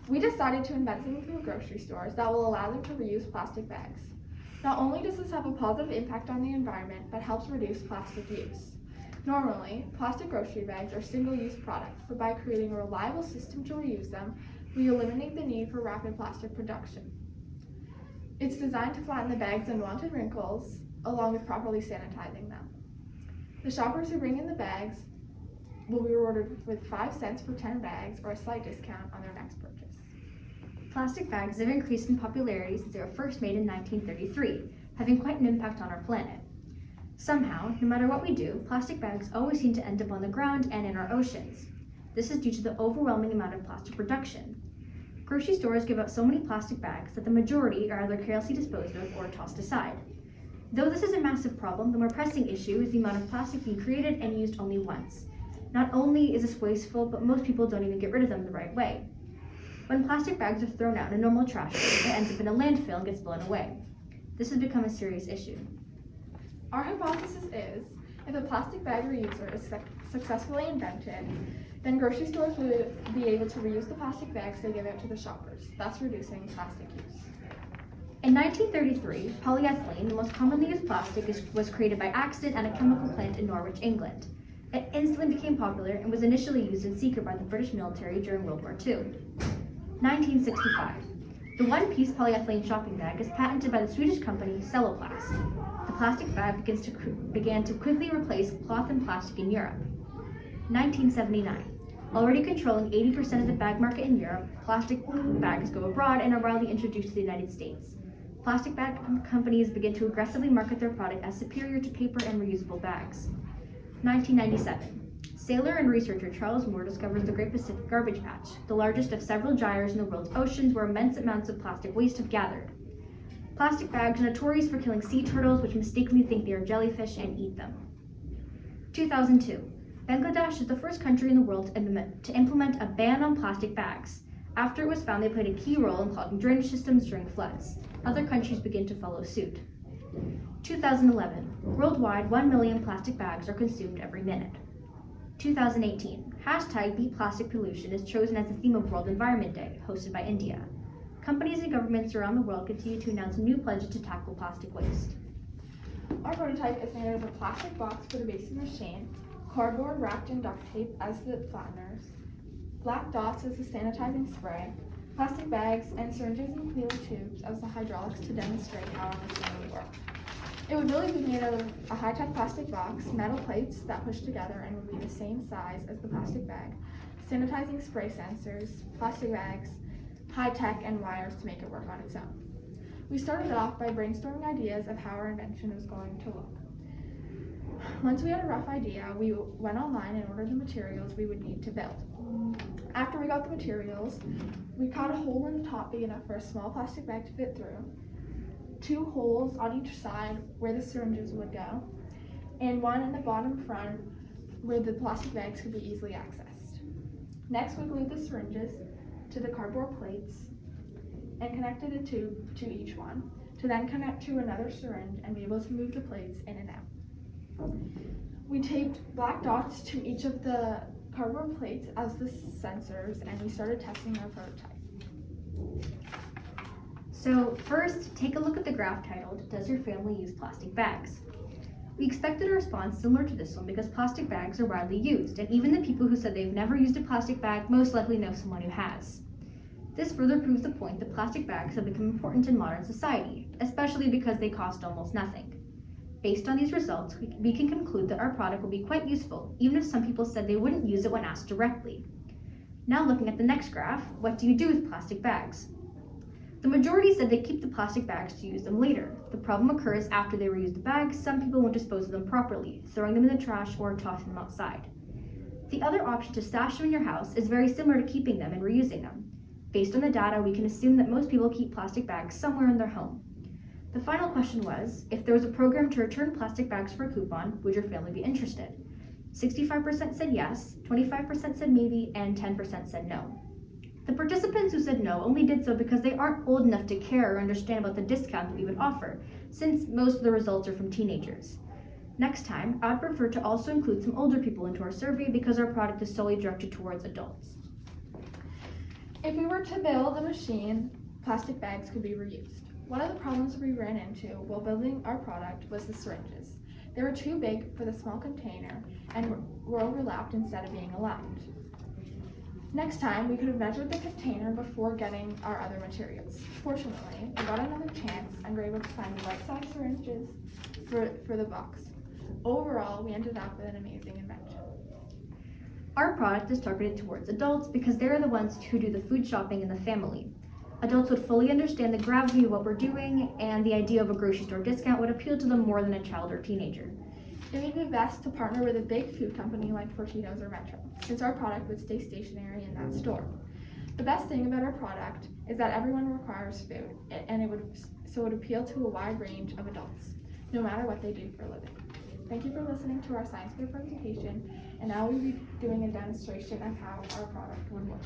We decided to invent something for grocery stores that will allow them to reuse plastic bags. Not only does this have a positive impact on the environment, but helps reduce plastic use. Normally, plastic grocery bags are single-use products, but by creating a reliable system to reuse them, we eliminate the need for rapid plastic production. It's designed to flatten the bag's unwanted wrinkles, along with properly sanitizing them. The shoppers who bring in the bags will be rewarded with 5 cents for 10 bags or a slight discount on their next purchase. Plastic bags have increased in popularity since they were first made in 1933, having quite an impact on our planet. Somehow, no matter what we do, plastic bags always seem to end up on the ground and in our oceans. This is due to the overwhelming amount of plastic production. Grocery stores give out so many plastic bags that the majority are either carelessly disposed of or tossed aside. Though this is a massive problem, the more pressing issue is the amount of plastic being created and used only once. Not only is this wasteful, but most people don't even get rid of them the right way. When plastic bags are thrown out in a normal trash bin, it ends up in a landfill and gets blown away. This has become a serious issue. Our hypothesis is, if a plastic bag reuser is successfully invented, then grocery stores would be able to reuse the plastic bags they give out to the shoppers, thus reducing plastic use. In 1933, polyethylene, the most commonly used plastic, was created by accident at a chemical plant in Norwich, England. It instantly became popular and was initially used in secret by the British military during World War II. 1965. The one-piece polyethylene shopping bag is patented by the Swedish company Celloplast. The plastic bag began to quickly replace cloth and plastic in Europe. 1979. Already controlling 80% of the bag market in Europe, plastic bags go abroad and are widely introduced to the United States. Plastic bag companies begin to aggressively market their product as superior to paper and reusable bags. 1997. Sailor and researcher Charles Moore discovers the Great Pacific Garbage Patch, the largest of several gyres in the world's oceans where immense amounts of plastic waste have gathered. Plastic bags are notorious for killing sea turtles, which mistakenly think they are jellyfish and eat them. 2002. Bangladesh is the first country in the world to implement a ban on plastic bags. After it was found they played a key role in clogging drainage systems during floods. Other countries begin to follow suit. 2011. Worldwide, 1 million plastic bags are consumed every minute. 2018. Hashtag Beat Plastic Pollution is chosen as the theme of World Environment Day, hosted by India. Companies and governments around the world continue to announce new pledges to tackle plastic waste. Our prototype is made out of a plastic box for the basic machine, cardboard wrapped in duct tape as the flatteners, black dots as the sanitizing spray, plastic bags and syringes and clear tubes as the hydraulics to demonstrate how our machine would work. It would really be made out of a high-tech plastic box, metal plates that push together and would be the same size as the plastic bag, sanitizing spray sensors, plastic bags, high-tech, and wires to make it work on its own. We started off by brainstorming ideas of how our invention was going to look. Once we had a rough idea, we went online and ordered the materials we would need to build. After we got the materials, we cut a hole in the top big enough for a small plastic bag to fit through, 2 holes on each side where the syringes would go, and 1 in the bottom front where the plastic bags could be easily accessed. Next, we glued the syringes to the cardboard plates and connected a tube to each one to then connect to another syringe and be able to move the plates in and out. We taped black dots to each of the cardboard plates as the sensors, and we started testing our prototype. So first, take a look at the graph titled, Does Your Family Use Plastic Bags? We expected a response similar to this one because plastic bags are widely used, and even the people who said they've never used a plastic bag most likely know someone who has. This further proves the point that plastic bags have become important in modern society, especially because they cost almost nothing. Based on these results, we can conclude that our product will be quite useful, even if some people said they wouldn't use it when asked directly. Now looking at the next graph, what do you do with plastic bags? The majority said they keep the plastic bags to use them later. The problem occurs after they reuse the bags. Some people won't dispose of them properly, throwing them in the trash or tossing them outside. The other option to stash them in your house is very similar to keeping them and reusing them. Based on the data, we can assume that most people keep plastic bags somewhere in their home. The final question was, if there was a program to return plastic bags for a coupon, would your family be interested? 65% said yes, 25% said maybe, and 10% said no. The participants who said no only did so because they aren't old enough to care or understand about the discount that we would offer, since most of the results are from teenagers. Next time, I would prefer to also include some older people into our survey because our product is solely directed towards adults. If we were to build a machine, plastic bags could be reused. One of the problems we ran into while building our product was the syringes. They were too big for the small container and were overlapped instead of being aligned. Next time, we could have measured the container before getting our other materials. Fortunately, we got another chance and were able to find the right size syringes for the box. Overall, we ended up with an amazing invention. Our product is targeted towards adults because they're the ones who do the food shopping in the family. Adults would fully understand the gravity of what we're doing, and the idea of a grocery store discount would appeal to them more than a child or teenager. It would be best to partner with a big food company like Fortitos or Metro, since our product would stay stationary in that store. The best thing about our product is that everyone requires food, and it would appeal to a wide range of adults, no matter what they do for a living. Thank you for listening to our science fair presentation, and now we'll be doing a demonstration of how our product would work.